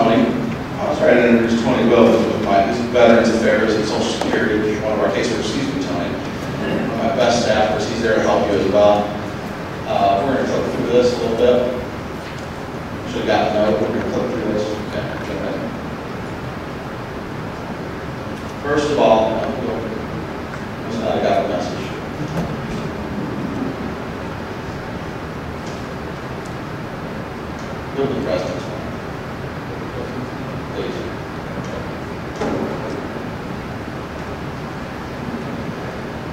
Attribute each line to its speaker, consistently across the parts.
Speaker 1: Tony. I was trying to introduce Tony Will with my Veterans Affairs and Social Security, which is one of our caseworkers. Excuse me, Tony. One of my best staffers. He's there to help you as well. We're going to click through this a little bit. Should have gotten a note. We're going to click through this. Okay. First of all, I got a message. Go to the president. Please.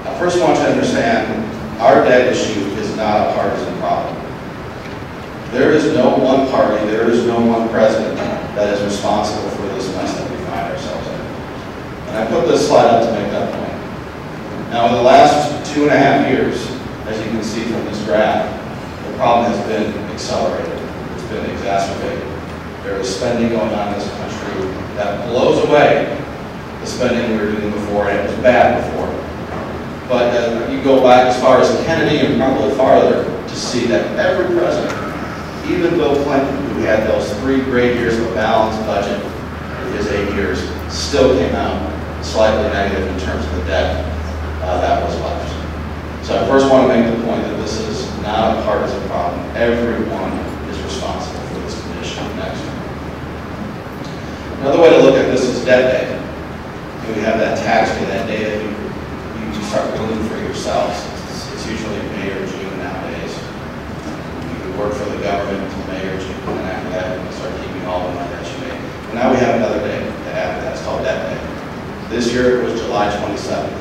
Speaker 1: I first want you to understand our debt issue is not a partisan problem. There is no one party, there is no one president that is responsible for this mess that we find ourselves in. And I put this slide up to make that point. Now, in the last 2.5 years, as you can see from this graph, the problem has been accelerated. It's been exacerbated. There is spending going on in this country that blows away the spending we were doing before, and it was bad before. But you go back as far as Kennedy and probably farther to see that every president, even Bill Clinton, who had those 3 great years of a balanced budget in his 8 years, still came out slightly negative in terms of the debt that was left. So I first want to make the point that this is not a partisan problem. Everyone is responsible for this condition. Next. Another way to look at this is debt day. And we have that tax day, that day that you start building for yourselves. It's usually May or June nowadays. You can work for the government until May or June, and after that, you can start keeping all the money that you make. But now we have another day to add to that. It's called debt day. This year it was July 27th.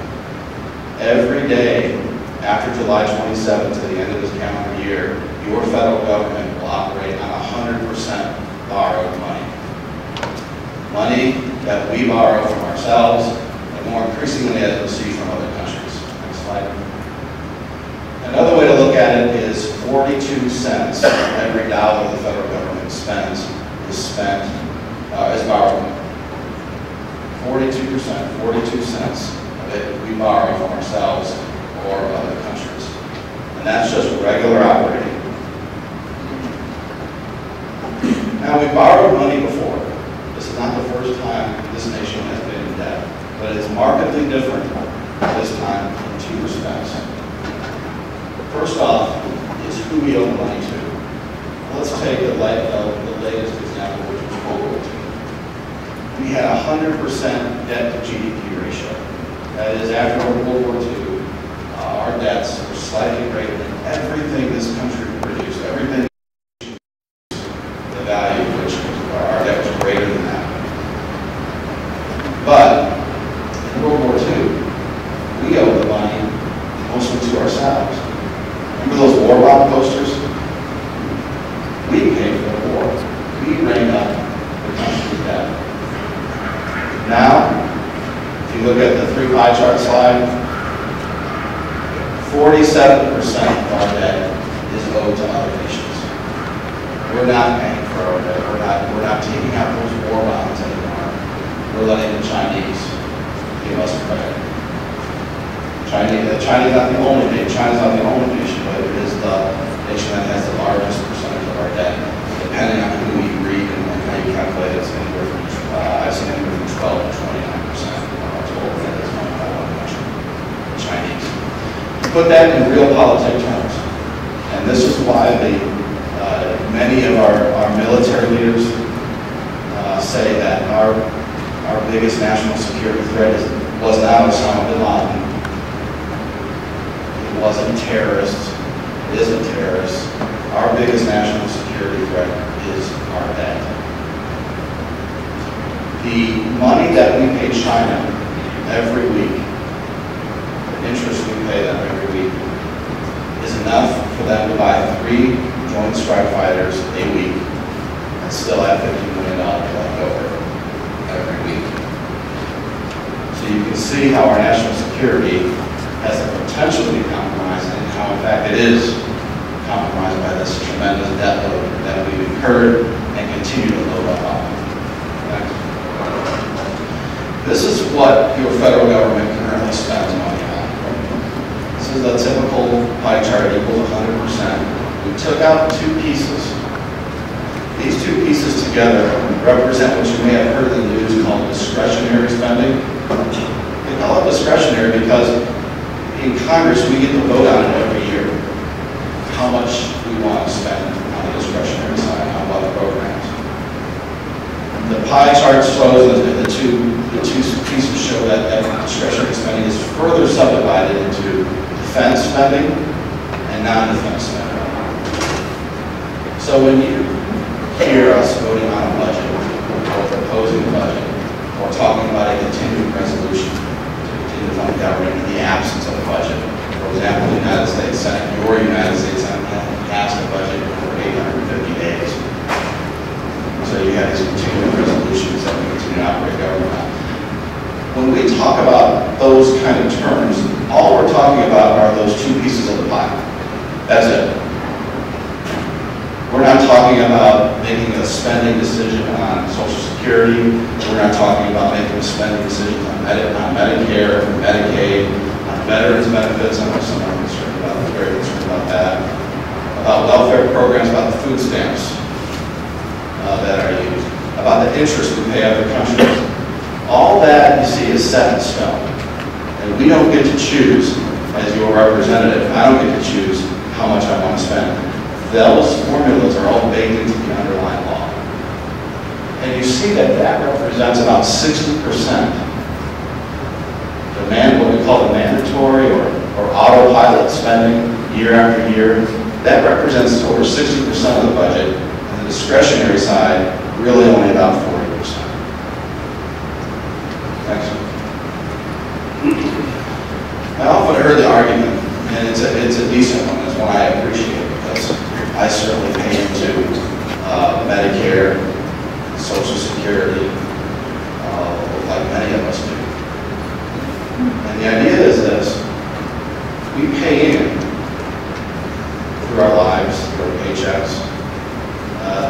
Speaker 1: Every day after July 27th to the end of this calendar year, your federal government will operate on 100% borrowed money. Money that we borrow from ourselves, and more increasingly as you'll see from other countries. Next slide. Another way to look at it is 42 cents of every dollar the federal government spends is borrowed. 42%, 42 cents of it we borrow from ourselves or other countries. And that's just regular operating. Now, we borrowed money before. This is not the first time this nation has been in debt, but it is markedly different this time in 2 respects. First off is who we owe money to. Let's take the latest example, which was World War II. We had 100% debt to GDP ratio. That is, after World War II, our debts were slightly greater than everything this country produced, everything, the value of which our debt was greater than that. But in World War II, we owed the money mostly to ourselves. Remember those war bond posters? We paid for the war. We ran up the country's debt. Now, if you look at the 3 pie chart slide, 47% of our debt is owed to other nations. We're not paying for our debt. We're not taking out those war bonds anymore. We're letting the Chinese give us credit. China's not the only nation, but it is the nation that has the largest percentage of our debt. Depending on who you read and how you calculate it, it's anywhere from I've seen anywhere from 12 to 29% of our total debt is owned by one country, the Chinese. To put that in real politic terms, and this is why many of our military leaders say that our biggest national security threat was not Osama bin Laden. It wasn't terrorists. It isn't terrorists. Our biggest national security threat is our debt. The money that we pay China every week, the interest we pay them every week, is enough for them to buy 3 Joint Strike Fighters a week and still have $50 million left over every week. So you can see how our national security has the potential to be compromised, and how in fact it is compromised by this tremendous debt load that we've incurred and continue to load up on. Next. This is what your federal government currently spends money on. This is a typical pie chart equals 100%. We took out 2 pieces. These 2 pieces together represent what you may have heard in the news called discretionary spending. They call it discretionary because in Congress we get to vote on it every year, how much we want to spend on the discretionary side, on what programs. The pie chart shows that the two pieces show that discretionary spending is further subdivided into defense spending and non-defense spending. So when you hear us voting on a budget, or proposing a budget, or talking about a continuing resolution to continue to fund government in the absence of a budget, for example, the United States Senate, your United States Senate passed a budget for 850 days. So you have these continuing resolutions that we continue to operate government on. When we talk about those kind of terms, all we're talking about are those two pieces of the pie. That's it. We're not talking about making a spending decision on Social Security. We're not talking about making a spending decision on Medicare, Medicaid, on veterans benefits. I know some are concerned about, very concerned about that. About welfare programs, about the food stamps that are used, about the interest we pay other countries. All that you see is set in stone. And we don't get to choose, as your representative, I don't get to choose how much I want to spend. Those formulas are all baked into the underlying law. And you see that that represents about 60%. What we call the mandatory or autopilot spending year after year, that represents over 60% of the budget. And the discretionary side, really only about 40%. Thanks. I often heard the argument, and it's a decent one, it's one I appreciate because I certainly pay into Medicare, Social Security, like many of us do. And the idea is this: we pay in through our lives, through our paychecks,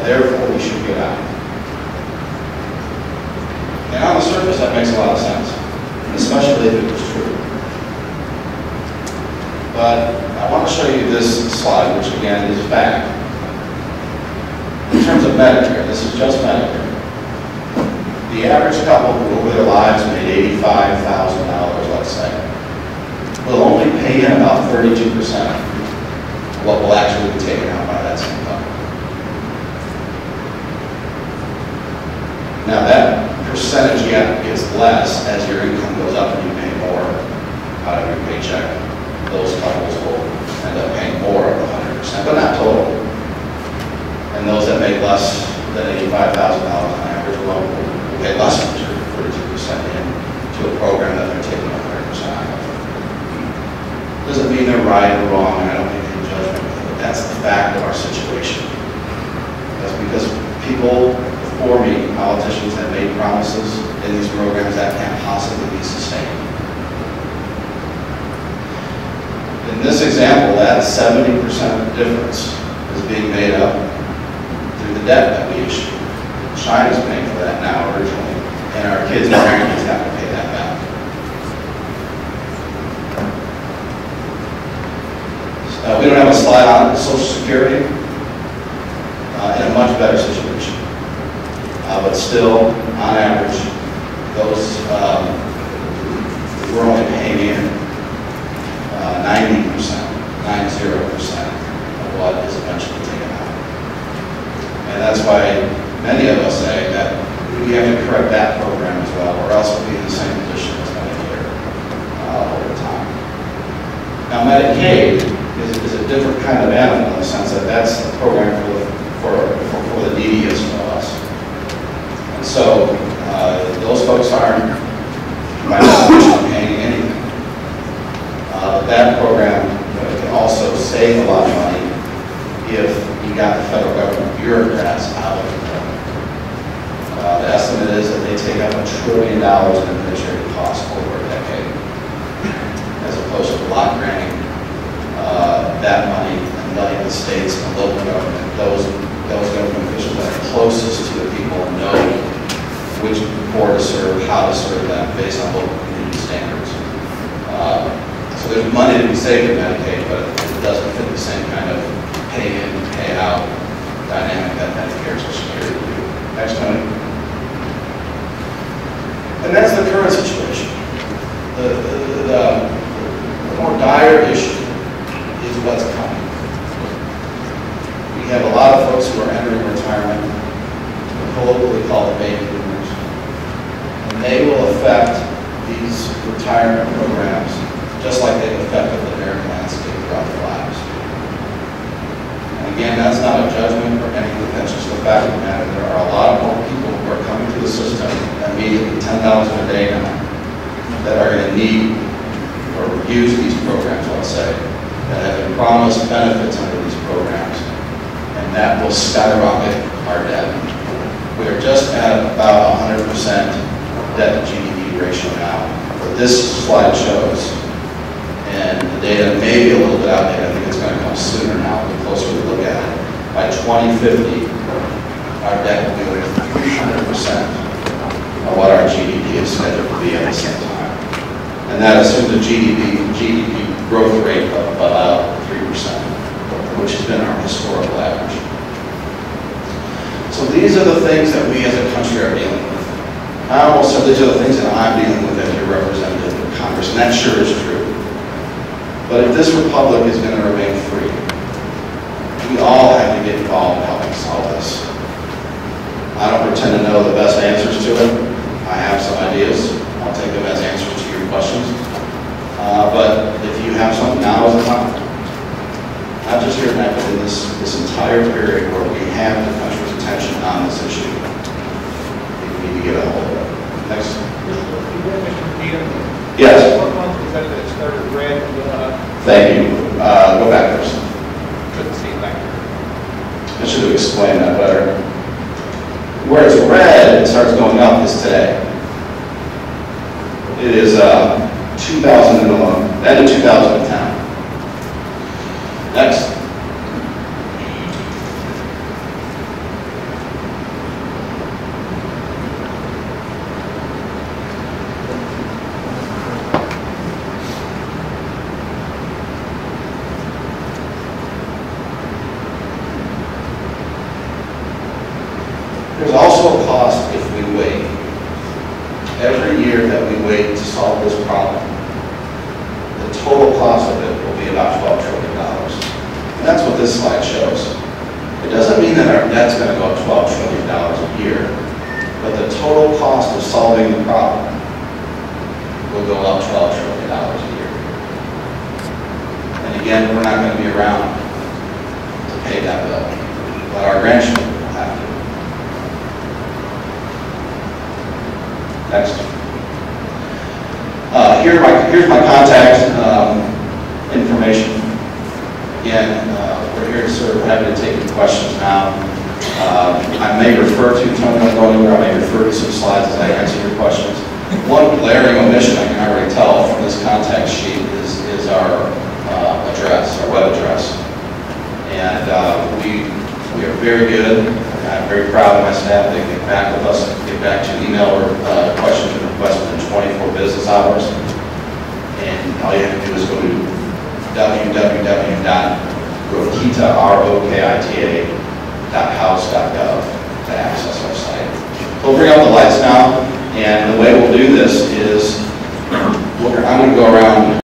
Speaker 1: therefore we should get out. And on the surface that makes a lot of sense, especially if it was true. But I want to show you this slide, which again is fact. In terms of Medicare, this is just Medicare. The average couple who over their lives made $85,000, let's say, will only pay in about 32% of what will actually be taken out by that same couple. Now that percentage gap gets less as your income goes up and you pay more out of your paycheck. Those couples will end up paying more of the 100%, but not total. And those that make less than $85,000 on average will pay less than 32% into a program that they're taking 100% out of. Doesn't mean they're right or wrong, and I don't make any judgment with it, but that's the fact of our situation. That's because people before me, politicians, have made promises in these programs that can't possibly be sustained. In this example, that 70% difference is being made up through the debt that we issue. China's paying for that now originally, and our kids and grandkids have to pay that back. We don't have a slide on Social Security, in a much better situation. But still, on average, those we're only paying in 90%, 90% of what is eventually taken out. And that's why many of us say that we have to correct that program as well, or else we'll be in the same position as Medicare over time. Now, Medicaid is a different kind of animal in the sense that that's the program for the neediest of us. And so those folks aren't by definition paying anything. That program can also save a lot of money if you got the federal government bureaucrats out of the program. The estimate is that they take up $1 trillion in administrative costs over a decade, as opposed to block granting that money and letting the states and local government, those government officials that are closest to the people know which poor to serve, how to serve them based on local community standards. So there's money to be saved in Medicaid, but it doesn't fit the same kind of pay in, pay out dynamic that Medicare Social Security do. Next one. And that's the current situation. The more dire issue is what's coming. We have a lot of folks who are entering retirement, colloquially called the baby boomers, and they will affect these retirement programs just like they've affected the American landscape throughout their lives. And again, that's not a judgment or anything, that's just the fact of the matter. There are a lot more people who are coming to the system immediately, 10,000 a day now, that are going to need or use these programs, let's say, that have been promised benefits under these programs, and that will skyrocket our debt. We are just at about 100% debt to GDP ratio now, what this slide shows. And the data may be a little bit outdated. I think it's going to come sooner now, the closer we look at it. By 2050, our debt will be over 300% of what our GDP is scheduled to be at the same time. And that assumes a GDP growth rate of about 3%, which has been our historical average. So these are the things that we as a country are dealing with. I almost said these are the things that I'm dealing with as your representative in Congress, and that sure is true. But if this republic is going to remain free, we all have to get involved in helping solve this. I don't pretend to know the best answers to it. I have some ideas. I'll take them as answers to your questions. But if you have some, now is the time. Not just here tonight, but in this entire period where we have the country's attention on this issue, we need to get a hold of it. Next. Yes.
Speaker 2: What month was that it started red?
Speaker 1: Thank you. Go back first.
Speaker 2: Couldn't see it back there.
Speaker 1: I should have explained that better. Where it's red, it starts going up is today. It is 2011, end of 2010. Next. There's also a cost if we wait. Every year that we wait to solve this problem, the total cost of it will be about $12 trillion. And that's what this slide shows. It doesn't mean that our debt's going to go up $12 trillion a year, but the total cost of solving the problem will go up $12 trillion a year. And again, we're not going to be around to pay that bill, but our grandchildren will have to. Next. Here's my contact information. Again, we're here to serve. We're happy to take your questions now. I may refer to Tony or I may refer to some slides as I answer your questions. One glaring omission I can already tell from this contact sheet is our address, our web address. And we are very good. I'm very proud of my staff. They get back with us, get back to email or questions and requests within 24 business hours. And all you have to do is go to www.rokita.house.gov to access our site. So we'll bring up the lights now, and the way we'll do this is I'm going to go around